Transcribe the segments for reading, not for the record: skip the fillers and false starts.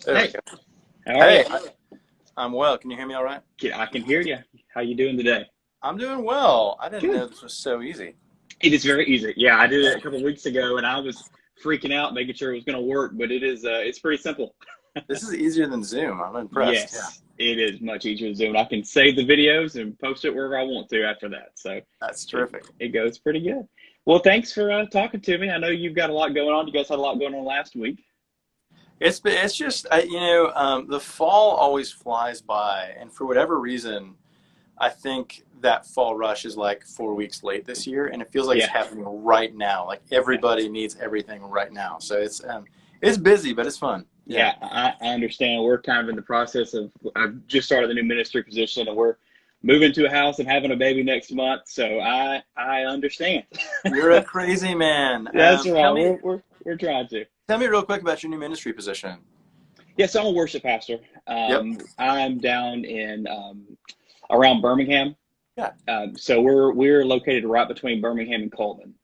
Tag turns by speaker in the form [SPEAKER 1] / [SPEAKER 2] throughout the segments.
[SPEAKER 1] There we
[SPEAKER 2] Hey,
[SPEAKER 1] go.
[SPEAKER 2] how are you?
[SPEAKER 1] Hey, I'm well. Can you hear me all right?
[SPEAKER 2] I can hear you. How you doing today?
[SPEAKER 1] I'm doing well. I didn't
[SPEAKER 2] Good.
[SPEAKER 1] know this was so easy.
[SPEAKER 2] It is very easy. Yeah, I did it a couple of weeks ago, and I was freaking out, making sure it was going to work. But it's pretty simple.
[SPEAKER 1] This is easier than Zoom. I'm impressed. Yeah,
[SPEAKER 2] Yes, it is much easier to Zoom. I can save the videos and post it wherever I want to after that. So
[SPEAKER 1] that's
[SPEAKER 2] it
[SPEAKER 1] terrific.
[SPEAKER 2] it goes pretty good. Well, thanks for talking to me. I know you've got a lot going on. You guys had a lot going on last week.
[SPEAKER 1] It's just the fall always flies by, and for whatever reason, I think that fall rush is like 4 weeks late this year, and it feels like it's
[SPEAKER 2] Yeah,
[SPEAKER 1] happening right now. Like
[SPEAKER 2] yeah.
[SPEAKER 1] everybody needs everything right now. So it's busy, but it's fun. Yeah.
[SPEAKER 2] Yeah, I understand. We're kind of in the process of, I've just started a new ministry position and we're moving to a house and having a baby next month. So I understand.
[SPEAKER 1] You're a crazy man.
[SPEAKER 2] That's
[SPEAKER 1] Tell
[SPEAKER 2] right.
[SPEAKER 1] me,
[SPEAKER 2] We're trying to.
[SPEAKER 1] tell me real quick about your new ministry position.
[SPEAKER 2] Yeah, so I'm a worship pastor.
[SPEAKER 1] Yep.
[SPEAKER 2] I'm down in around Birmingham.
[SPEAKER 1] Yeah.
[SPEAKER 2] So we're located right between Birmingham and Coleman.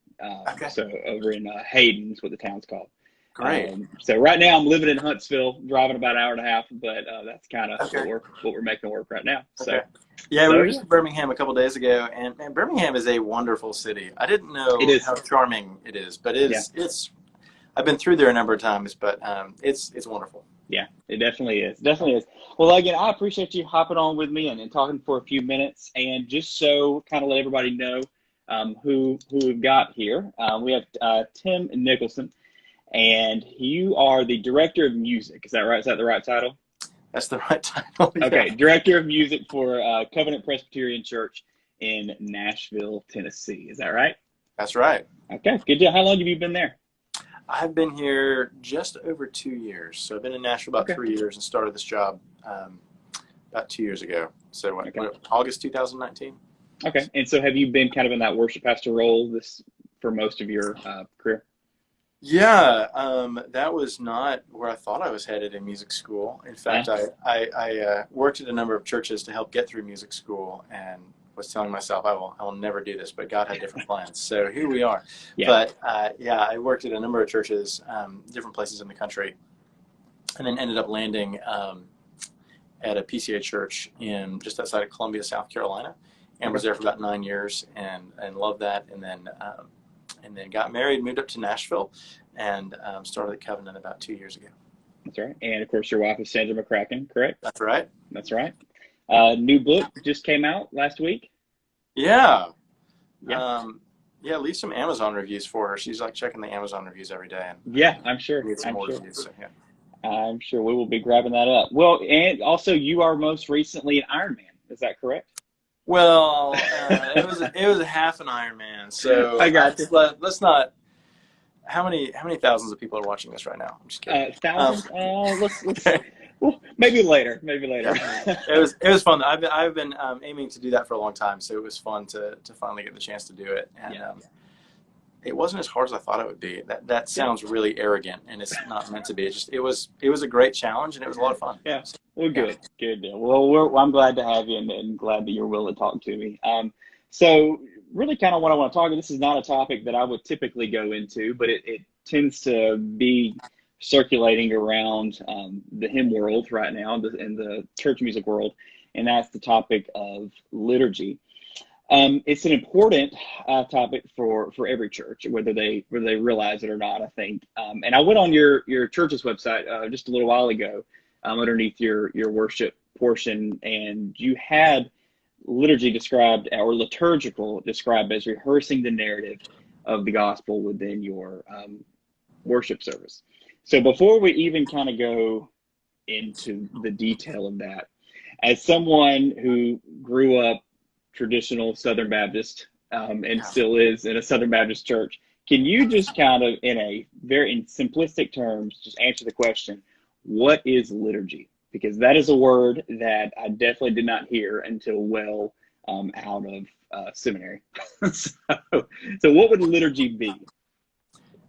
[SPEAKER 1] Okay.
[SPEAKER 2] So over in Hayden is what the town's called.
[SPEAKER 1] Great.
[SPEAKER 2] So right now I'm living in Huntsville, driving about an hour and a half, but that's kind of
[SPEAKER 1] Okay.
[SPEAKER 2] what we're making work right now. So
[SPEAKER 1] Okay. Yeah, we
[SPEAKER 2] so
[SPEAKER 1] were
[SPEAKER 2] yeah,
[SPEAKER 1] just in Birmingham a couple days ago, and man, Birmingham is a wonderful city. I didn't
[SPEAKER 2] it
[SPEAKER 1] know
[SPEAKER 2] is.
[SPEAKER 1] how charming it is, but
[SPEAKER 2] Yeah,
[SPEAKER 1] it's. I've been through there a number of times, but it's wonderful.
[SPEAKER 2] yeah, it definitely is. Definitely is. Well, again, I appreciate you hopping on with me and talking for a few minutes, and just so kind of let everybody know who we've got here. We have Tim Nicholson. And you are the director of music. Is that right? Is that the right title?
[SPEAKER 1] That's the right title. Yeah,
[SPEAKER 2] Okay, director of music for Covenant Presbyterian Church in Nashville, Tennessee. Is that right?
[SPEAKER 1] that's right.
[SPEAKER 2] Okay, good deal. How long have you been there?
[SPEAKER 1] I've been here just over 2 years, so I've been in Nashville about
[SPEAKER 2] Okay,
[SPEAKER 1] 3 years and started this job about 2 years ago. So
[SPEAKER 2] okay,
[SPEAKER 1] August 2019?
[SPEAKER 2] okay. And so have you been kind of in that worship pastor role this for most of your career?
[SPEAKER 1] Yeah, that was not where I thought I was headed in music school. In
[SPEAKER 2] Yeah,
[SPEAKER 1] fact, I worked at a number of churches to help get through music school, and was telling myself I will never do this, but God had different plans. So here we are.
[SPEAKER 2] yeah.
[SPEAKER 1] But yeah, I worked at a number of churches, different places in the country, and then ended up landing at a PCA church in just outside of Columbia, South Carolina, and
[SPEAKER 2] Okay,
[SPEAKER 1] was there for about 9 years and loved that, and then got married, moved up to Nashville, and started at Covenant about 2 years ago.
[SPEAKER 2] that's right. And of course, your wife is Sandra McCracken, correct?
[SPEAKER 1] That's right.
[SPEAKER 2] That's right. New book just came out last week.
[SPEAKER 1] Yeah.
[SPEAKER 2] Yeah,
[SPEAKER 1] Um, yeah, leave some Amazon reviews for her. She's like checking the Amazon reviews every day and
[SPEAKER 2] yeah. I'm sure.
[SPEAKER 1] need some
[SPEAKER 2] I'm
[SPEAKER 1] more
[SPEAKER 2] sure.
[SPEAKER 1] reviews. So yeah.
[SPEAKER 2] I'm sure we will be grabbing that up. Well, and also you are most recently an Iron Man. Is that correct?
[SPEAKER 1] Well, it was a half an Ironman.
[SPEAKER 2] I
[SPEAKER 1] So
[SPEAKER 2] got you.
[SPEAKER 1] let's not. How many thousands of people are watching this right now? I'm just kidding. Um,
[SPEAKER 2] Thousands? Let's well, maybe later. Maybe later.
[SPEAKER 1] yeah, it was fun. I've been aiming to do that for a long time, so it was fun to finally get the chance to do it, and
[SPEAKER 2] Yeah,
[SPEAKER 1] it wasn't as hard as I thought it would be. That
[SPEAKER 2] yeah,
[SPEAKER 1] sounds really arrogant, and it's not meant to be. It was a great challenge, and it was a lot of fun.
[SPEAKER 2] yeah. Well,
[SPEAKER 1] Yeah.
[SPEAKER 2] good deal. Well, I'm glad to have you and glad that you're willing to talk to me. So really kind of what I want to talk about, this is not a topic that I would typically go into, but it tends to be circulating around the hymn world right now, in the church music world, and that's the topic of liturgy. It's an important topic for every church, whether they realize it or not, I think. And I went on your church's website just a little while ago, underneath your worship portion, and you had liturgy described, or liturgical described, as rehearsing the narrative of the gospel within your worship service. So before we even kind of go into the detail of that, as someone who grew up traditional Southern Baptist and
[SPEAKER 1] Yeah.
[SPEAKER 2] still is in a Southern Baptist church, can you just kind of, in simplistic terms, just answer the question, what is liturgy? Because that is a word that I definitely did not hear until well out of seminary. so, so what would liturgy be?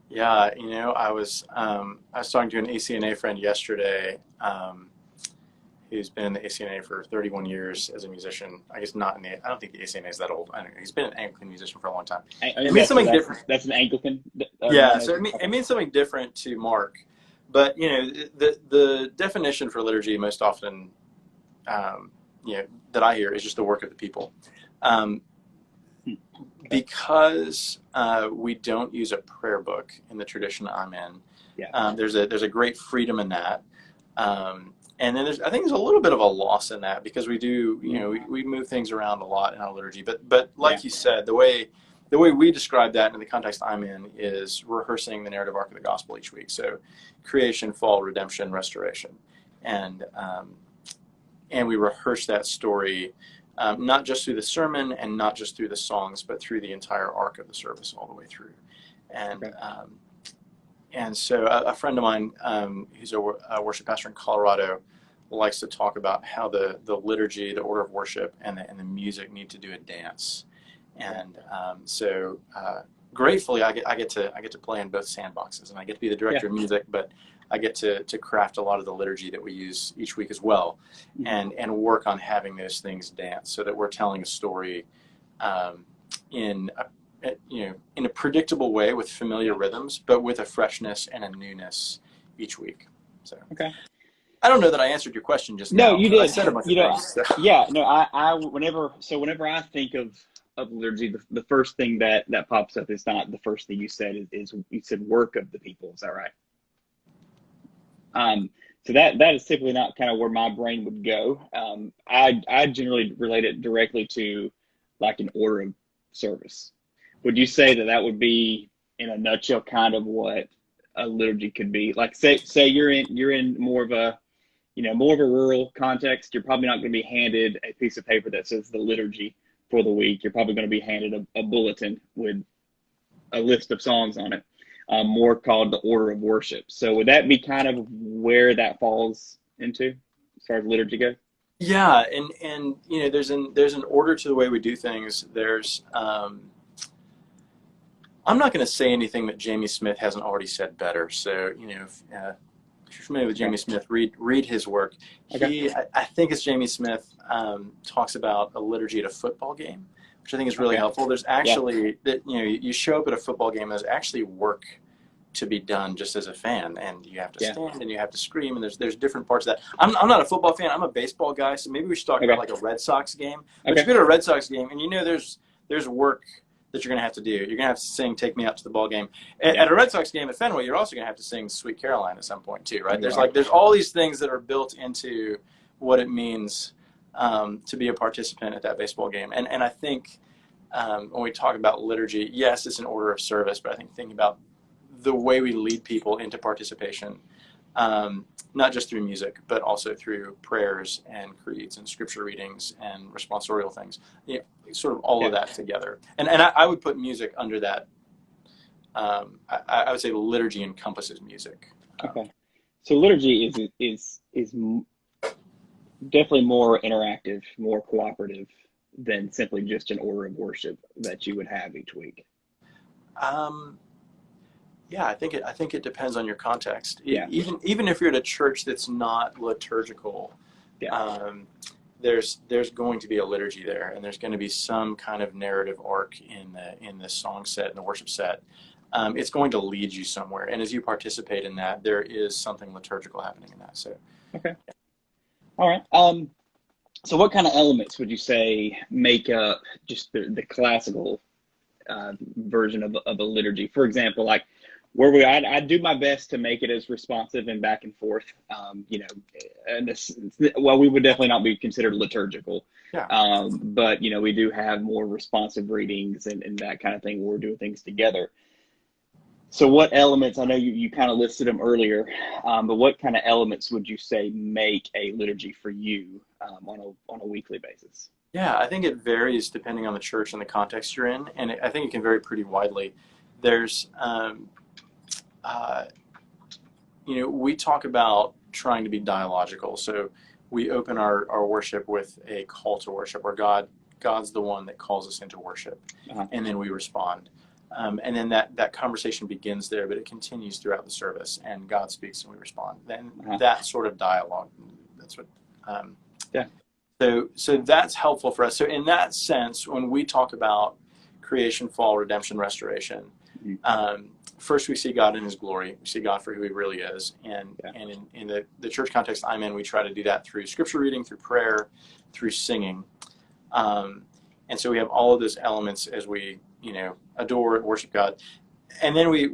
[SPEAKER 1] Yeah, I was talking to an ACNA friend yesterday, who's been in the ACNA for 31 years as a musician. I guess not in the. I don't think the ACNA is that old. I don't know. He's been an Anglican musician for a long time. It means something different.
[SPEAKER 2] That's an Anglican
[SPEAKER 1] Yeah, so
[SPEAKER 2] denomination?
[SPEAKER 1] it
[SPEAKER 2] Okay.
[SPEAKER 1] means something different to Mark, But the definition for liturgy most often, that I hear is just the work of the people. Because we don't use a prayer book in the tradition I'm in.
[SPEAKER 2] Yeah.
[SPEAKER 1] There's a great freedom in that. And then I think there's a little bit of a loss in that because we do, we move things around a lot in our liturgy. But like you said, the way we describe that in the context I'm in is rehearsing the narrative arc of the gospel each week. So creation, fall, redemption, restoration. And we rehearse that story, not just through the sermon and not just through the songs, but through the entire arc of the service all the way through. And so a friend of mine, who's a worship pastor in Colorado, likes to talk about how the liturgy, the order of worship, and the music need to do a dance. And so gratefully, I get to play in both sandboxes, and I get to be the director of music, but I get to craft a lot of the liturgy that we use each week as well, and work on having those things dance so that we're telling a story in a predictable way with familiar rhythms, but with a freshness and a newness each week. So I don't know that I answered your question just now.
[SPEAKER 2] No, you did.
[SPEAKER 1] I said a bunch of things. So.
[SPEAKER 2] Yeah, no, whenever I think of liturgy, the first thing that pops up is not the first thing you said is you said work of the people. Is that right? So that is typically not kind of where my brain would go. I generally relate it directly to like an order of service. Would you say that would be in a nutshell kind of what a liturgy could be? Like say you're in more of a rural context. You're probably not going to be handed a piece of paper that says the liturgy for the week. You're probably going to be handed a bulletin with a list of songs on it, more called the order of worship. So would that be kind of where that falls into as far as liturgy goes?
[SPEAKER 1] Yeah, and there's an order to the way we do things. There's I'm not going to say anything that Jamie Smith hasn't already said better. So if you're familiar with Jamie Smith, read his work. I think it's Jamie Smith talks about a liturgy at a football game, which I think is really helpful. There's actually that you show up at a football game. There's actually work to be done just as a fan, and you have to stand and you have to scream, and there's different parts of that. I'm not a football fan. I'm a baseball guy, so maybe we should talk about like a Red Sox game. But you go to a Red Sox game, and there's work that you're going to have to do. You're going to have to sing "Take Me Out to the Ball Game." At a Red Sox game at Fenway, you're also going to have to sing "Sweet Caroline" at some point too, right? There's all these things that are built into what it means to be a participant at that baseball game. And I think when we talk about liturgy, yes, it's an order of service, but I think thinking about the way we lead people into participation, not just through music, but also through prayers and creeds and scripture readings and responsorial things, sort of all of that together. And I would put music under that. I would say liturgy encompasses music.
[SPEAKER 2] So liturgy is definitely more interactive, more cooperative than simply just an order of worship that you would have each week.
[SPEAKER 1] Yeah, I think it depends on your context. Even if you're at a church that's not liturgical, there's going to be a liturgy there, and there's going to be some kind of narrative arc in the song set and the worship set. It's going to lead you somewhere, and as you participate in that, there is something liturgical happening in that. So
[SPEAKER 2] all right. So what kind of elements would you say make up just the classical version of a liturgy? For example, like I do my best to make it as responsive and back and forth. And we would definitely not be considered liturgical. But we do have more responsive readings and that kind of thing where we're doing things together. So what elements, I know you kind of listed them earlier, but what kind of elements would you say make a liturgy for you on a weekly basis?
[SPEAKER 1] Yeah, I think it varies depending on the church and the context you're in, and I think it can vary pretty widely. There's, we talk about trying to be dialogical, so we open our worship with a call to worship, where God's the one that calls us into worship, and then we respond. And then that conversation begins there, but it continues throughout the service, and God speaks and we respond. Then that sort of dialogue, that's what. So that's helpful for us. So in that sense, when we talk about creation, fall, redemption, restoration, First, we see God in his glory. We see God for who he really is. And in the church context I'm in, we try to do that through scripture reading, through prayer, through singing. And so we have all of those elements as we, adore and worship God. And then we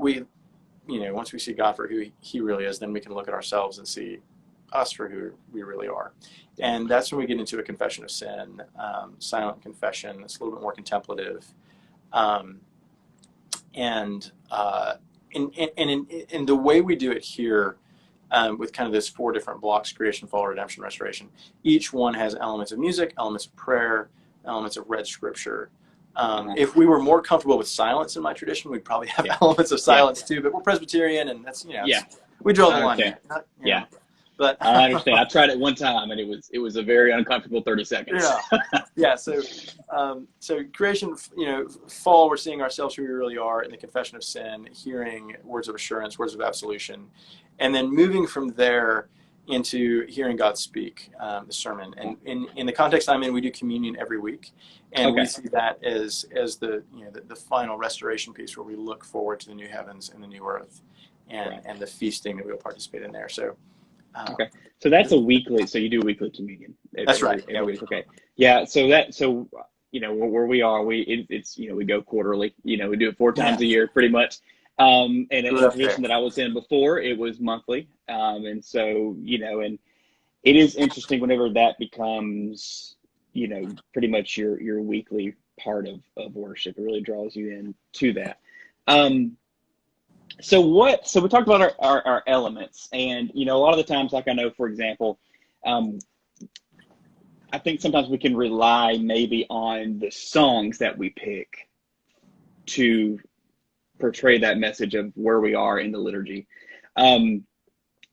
[SPEAKER 1] once we see God for who he really is, then we can look at ourselves and see us for who we really are. And that's when we get into a confession of sin, silent confession. It's a little bit more contemplative. And in the way we do it here, with kind of this 4 different blocks: creation, fall, redemption, restoration. Each one has elements of music, elements of prayer, elements of read scripture. If we were more comfortable with silence in my tradition, we'd probably have elements of silence too. But we're Presbyterian, and that's we draw the line. But
[SPEAKER 2] I understand. I tried it one time, and it was a very uncomfortable 30 seconds.
[SPEAKER 1] So creation, fall, we're seeing ourselves who we really are in the confession of sin, hearing words of assurance, words of absolution, and then moving from there into hearing God speak, the sermon. And in the context I'm in, we do communion every week, and we see that as the the final restoration piece, where we look forward to the new heavens and the new earth, and the feasting that we'll participate in there. So.
[SPEAKER 2] So that's a weekly. So you do weekly communion.
[SPEAKER 1] That's right.
[SPEAKER 2] Every week. Okay. Yeah. So where we are, it's we go quarterly. We do it 4 times a year, pretty much. And in the tradition that I was in before, it was monthly. And so and it is interesting whenever that becomes pretty much your weekly part of worship. It really draws you in to that. So we talked about our elements, and a lot of the times, like I know, for example, I think sometimes we can rely maybe on the songs that we pick to portray that message of where we are in the liturgy.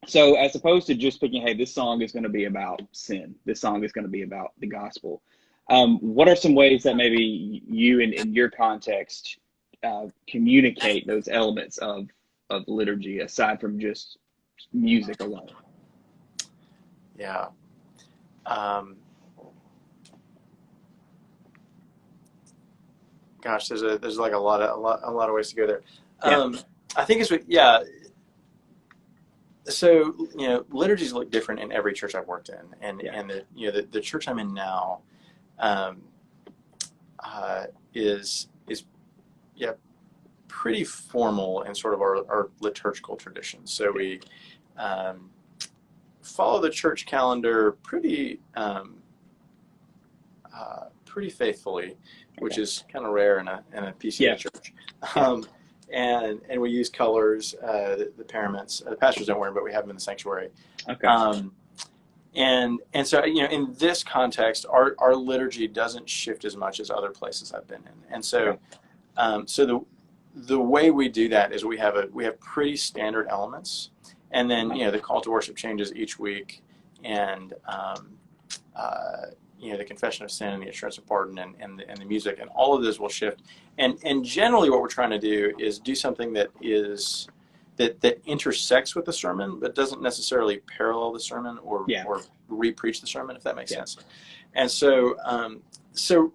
[SPEAKER 2] So as opposed to just picking, hey, this song is going to be about sin, this song is going to be about the gospel. What are some ways that maybe you in your context communicate those elements of liturgy aside from just music alone?
[SPEAKER 1] Yeah. Gosh, there's like a lot of ways to go there. I think so liturgies look different in every church I've worked in, and the church I'm in now is pretty formal in sort of our liturgical traditions. So we follow the church calendar pretty faithfully, which is kind of rare in a PCA church. And we use colors, the paraments. The pastors don't wear them, but we have them in the sanctuary. And so in this context, our liturgy doesn't shift as much as other places I've been in. And so so the way we do that is we have pretty standard elements, and then the call to worship changes each week, and the confession of sin and the assurance of pardon and the music, and all of those will shift. And generally what we're trying to do is do something that intersects with the sermon, but doesn't necessarily parallel the sermon or re-preach the sermon, if that makes sense. And so so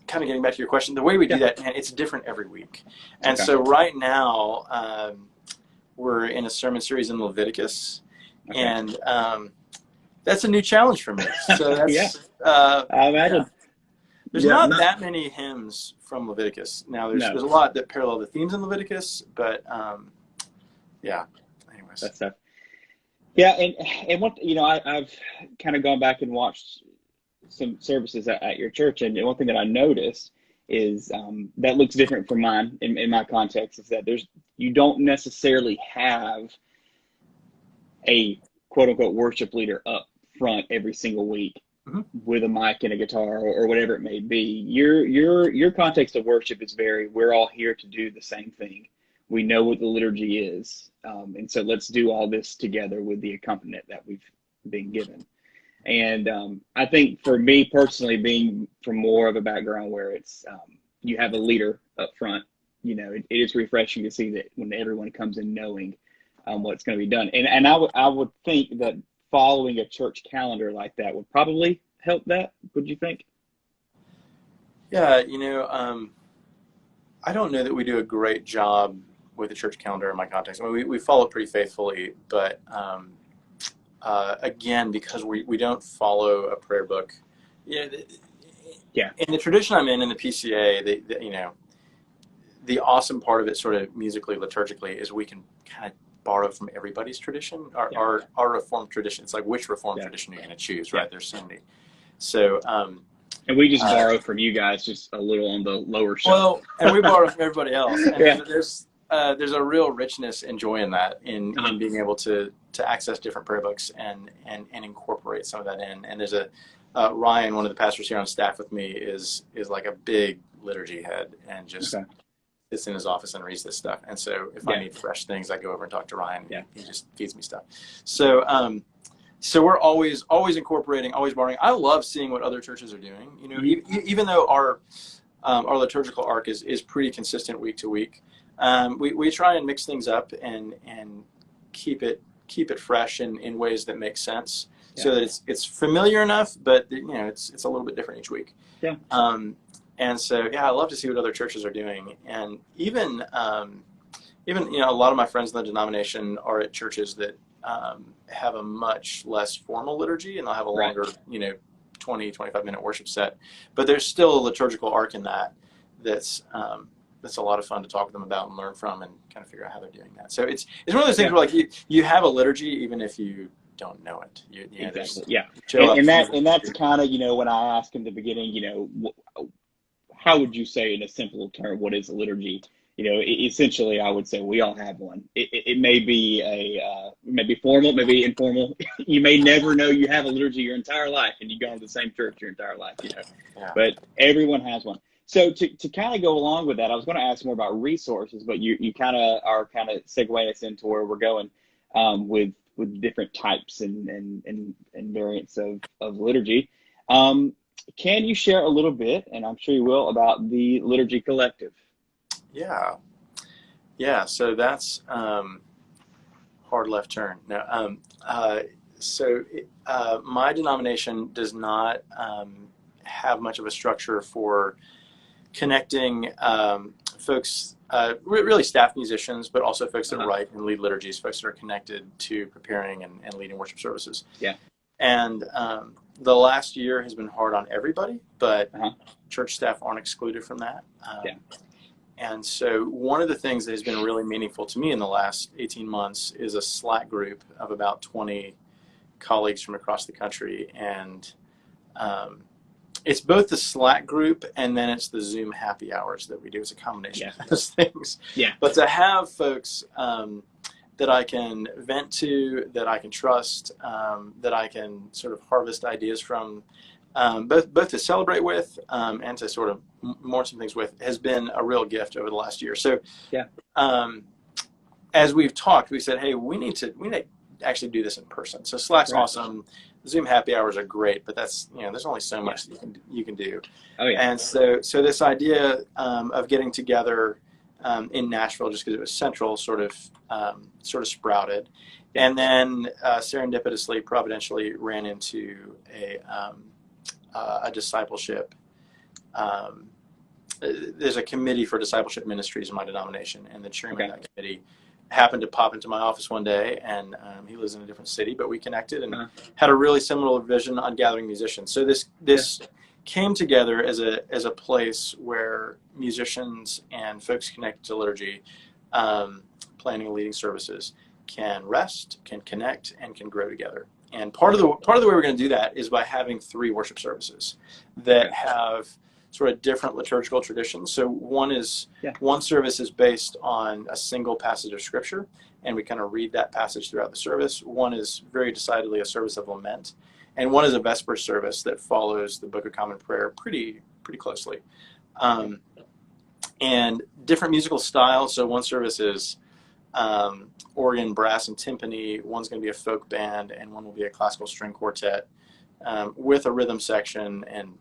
[SPEAKER 1] kind of getting back to your question, the way we do that, it's different every week. And so right now we're in a sermon series in Leviticus, and that's a new challenge for me. So that's
[SPEAKER 2] I imagine.
[SPEAKER 1] There's not that many hymns from Leviticus. Now there's a lot that parallel the themes in Leviticus, but anyways.
[SPEAKER 2] That's stuff. Yeah, and what I've kind of gone back and watched some services at your church, and one thing that I noticed is that looks different from mine in my context, is that you don't necessarily have a quote unquote worship leader up front every single week with a mic and a guitar or whatever it may be. Your context of worship is we're all here to do the same thing. We know what the liturgy is, and so let's do all this together with the accompaniment that we've been given. And I think for me personally, being from more of a background where it's you have a leader up front, it is refreshing to see that when everyone comes in knowing what's going to be done. And I would think that following a church calendar like that would probably help that. Would you think?
[SPEAKER 1] Yeah, I don't know that we do a great job with the church calendar in my context. I mean, we follow it pretty faithfully, but again, because we don't follow a prayer book. Yeah,
[SPEAKER 2] Yeah.
[SPEAKER 1] in the tradition I'm in the PCA, the awesome part of it, sort of musically, liturgically, is we can kind of borrow from everybody's tradition. Our Reformed tradition, it's like, which Reformed tradition are you going to choose, right? There's so many. So,
[SPEAKER 2] and we just borrow from you guys just a little on the lower shelf.
[SPEAKER 1] Well, and we borrow from everybody else. And
[SPEAKER 2] Yeah.
[SPEAKER 1] there's a real richness and joy in that, in being able to access different prayer books and incorporate some of that in. And there's Ryan, one of the pastors here on staff with me, is like a big liturgy head, and just sits in his office and reads this stuff. And so if I need fresh things, I go over and talk to Ryan. He just feeds me stuff. So so we're always incorporating, always borrowing. I love seeing what other churches are doing. You know, even though our liturgical arc is pretty consistent week to week, we try and mix things up and keep it fresh in ways that make sense, so that it's familiar enough, but you know, it's a little bit different each week.
[SPEAKER 2] Yeah.
[SPEAKER 1] And so I love to see what other churches are doing, and even you know, a lot of my friends in the denomination are at churches that have a much less formal liturgy, and they'll have a longer, you know, 20-25 minute worship set, but there's still a liturgical arc in that's a lot of fun to talk with them about and learn from, and kind of figure out how they're doing that. So it's one of those things where, like, you have a liturgy even if you don't know it.
[SPEAKER 2] Exactly. And that's kind of, you know, when I ask in the beginning, you know, how would you say in a simple term, what is a liturgy? You know, essentially, I would say we all have one. It may be maybe formal, maybe informal. You may never know you have a liturgy your entire life, and you go to the same church your entire life, you know. But everyone has one. So to kind of go along with that, I was going to ask more about resources, but you kind of are segueing us into where we're going with different types and variants of liturgy. Can you share a little bit, and I'm sure you will, about the Liturgy Collective?
[SPEAKER 1] Yeah. So that's hard left turn. No. So my denomination does not have much of a structure for connecting folks, really staff musicians, but also folks that write and lead liturgies, folks that are connected to preparing and leading worship services.
[SPEAKER 2] Yeah.
[SPEAKER 1] And the last year has been hard on everybody, but church staff aren't excluded from that. And so one of the things that has been really meaningful to me in the last 18 months is a Slack group of about 20 colleagues from across the country. And it's both the Slack group and then it's the Zoom happy hours that we do. It's a combination of those things. Yeah. But to have folks that I can vent to, that I can trust, that I can sort of harvest ideas from, both to celebrate with and to sort of mourn some things with, has been a real gift over the last year. So as we've talked, we said, hey, we need to actually do this in person. So Slack's awesome. Zoom happy hours are great, but that's, you know, there's only so much that you can do. And so this idea of getting together in Nashville, just because it was central, sort of sprouted, and then serendipitously, providentially ran into a discipleship. There's a committee for discipleship ministries in my denomination, and the chairman of that committee happened to pop into my office one day, and he lives in a different city, but we connected and had a really similar vision on gathering musicians. So this came together as a place where musicians and folks connected to liturgy, planning and leading services, can rest, can connect, and can grow together. And part of the way we're going to do that is by having 3 worship services that have sort of different liturgical traditions. So one service is based on a single passage of scripture, and we kind of read that passage throughout the service. One is very decidedly a service of lament, and one is a Vesper service that follows the Book of Common Prayer pretty closely. And different musical styles. So one service is organ, brass, and timpani. One's going to be a folk band, and one will be a classical string quartet with a rhythm section. And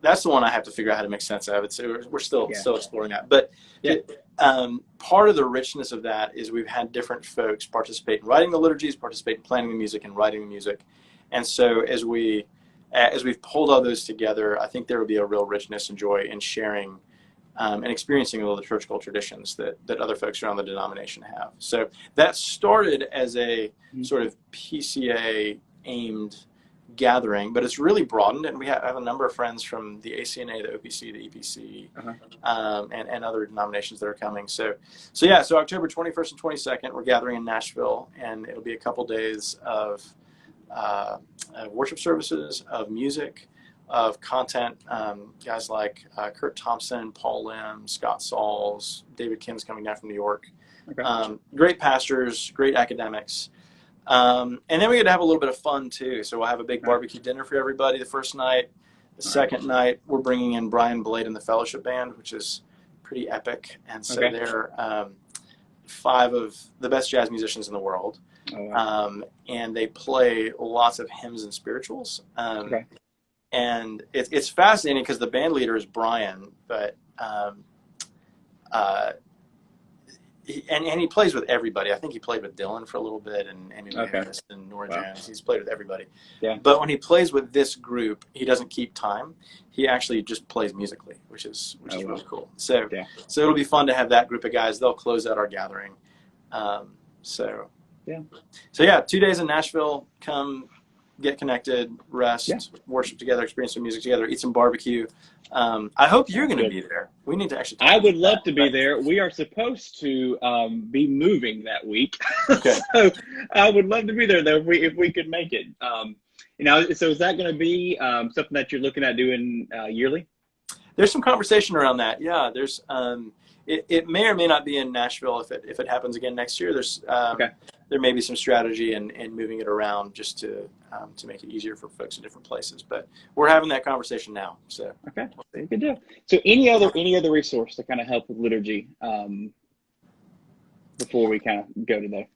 [SPEAKER 1] that's the one I have to figure out how to make sense of it. So we're still exploring that. But part of the richness of that is we've had different folks participate in writing the liturgies, participate in planning the music and writing the music. And so as we've pulled all those together, I think there will be a real richness and joy in sharing and experiencing all the liturgical traditions that other folks around the denomination have. So that started as a sort of PCA aimed gathering, but it's really broadened, and we have a number of friends from the ACNA, the OPC, the EPC, and other denominations that are coming. So October 21st and 22nd, we're gathering in Nashville, and it'll be a couple days of worship services, of music, of content. Guys like Kurt Thompson, Paul Lim, Scott Sauls, David Kim's coming down from New York. Great pastors, great academics. And then we get to have a little bit of fun too. So we'll have a big barbecue dinner for everybody the first night. The second night, we're bringing in Brian Blade and the Fellowship Band, which is pretty epic. And so they're 5 of the best jazz musicians in the world. And they play lots of hymns and spirituals. And it's fascinating because the band leader is Brian, but he plays with everybody. I think he played with Dylan for a little bit, and Amy Harris and Nora Jones. He's played with everybody. But when he plays with this group, he doesn't keep time. He actually just plays musically, which is really cool. So it'll be fun to have that group of guys. They'll close out our gathering. So 2 days in Nashville. Come get connected, rest, worship together, experience some music together, eat some barbecue. I hope you're going to be there. We need to actually talk
[SPEAKER 2] I would
[SPEAKER 1] about
[SPEAKER 2] love
[SPEAKER 1] that.
[SPEAKER 2] to be there. We are supposed to be moving that week.
[SPEAKER 1] Okay.
[SPEAKER 2] So I would love to be there, though, if we could make it. So is that going to be something that you're looking at doing yearly?
[SPEAKER 1] There's some conversation around that. Yeah, there's it may or may not be in Nashville if it happens again next year. There's there may be some strategy in moving it around just to make it easier for folks in different places. But we're having that conversation now. So
[SPEAKER 2] good deal. So any other resource to kind of help with liturgy before we kind of go to there?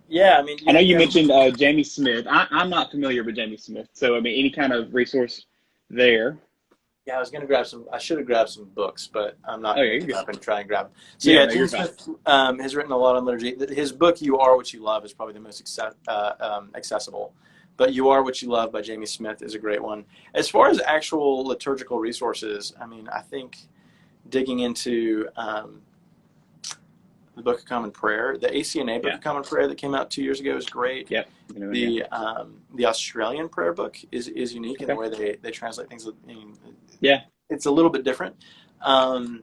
[SPEAKER 1] Yeah, I mean,
[SPEAKER 2] I know you mentioned Jamie Smith. I'm not familiar with Jamie Smith, so I mean, any kind of resource there.
[SPEAKER 1] Yeah, I was going to grab some. I should have grabbed some books, but I'm not going to get up and try and grab them. So Tim Smith has written a lot on liturgy. His book, "You Are What You Love," is probably the most accessible. But "You Are What You Love" by Jamie Smith is a great one. As far as actual liturgical resources, I mean, I think digging into the Book of Common Prayer, the ACNA Book of Common Prayer that came out 2 years ago is great. The Australian prayer book is unique in the way they translate things. It's a little bit different. And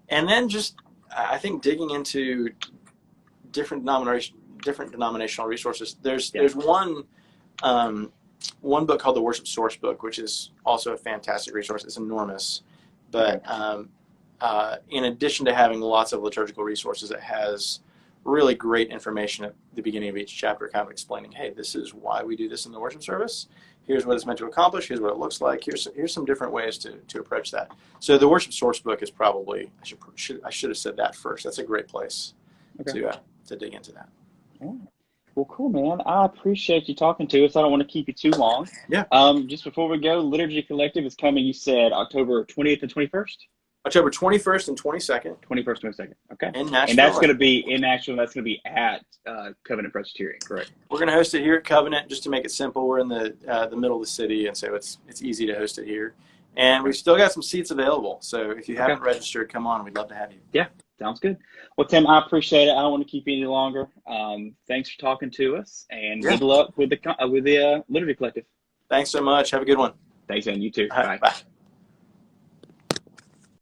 [SPEAKER 1] then just I think digging into different denominational resources. There's one book called the Worship Source Book, which is also a fantastic resource. It's enormous, but in addition to having lots of liturgical resources, it has really great information at the beginning of each chapter, kind of explaining, hey, this is why we do this in the worship service. Here's what it's meant to accomplish. Here's what it looks like. Here's some different ways to approach that. So the Worship Source Book is probably, I should have said that first. That's a great place to dig into that.
[SPEAKER 2] Well, cool, man. I appreciate you talking to us. I don't want to keep you too long. Just before we go, Liturgy Collective is coming, you said, October 20th and 21st?
[SPEAKER 1] October 21st and 22nd.
[SPEAKER 2] 21st, 22nd. Okay.
[SPEAKER 1] In Nashville.
[SPEAKER 2] And that's going to be in Nashville. That's going to be at Covenant Presbyterian, correct?
[SPEAKER 1] We're going to host it here at Covenant just to make it simple. We're in the middle of the city, and so it's easy to host it here. And we've still got some seats available. So if you haven't registered, come on. We'd love to have you.
[SPEAKER 2] Yeah, sounds good. Well, Tim, I appreciate it. I don't want to keep you any longer. Thanks for talking to us, and good luck with the Liturgy Collective.
[SPEAKER 1] Thanks so much. Have a good one.
[SPEAKER 2] Thanks, and you too.
[SPEAKER 1] Bye.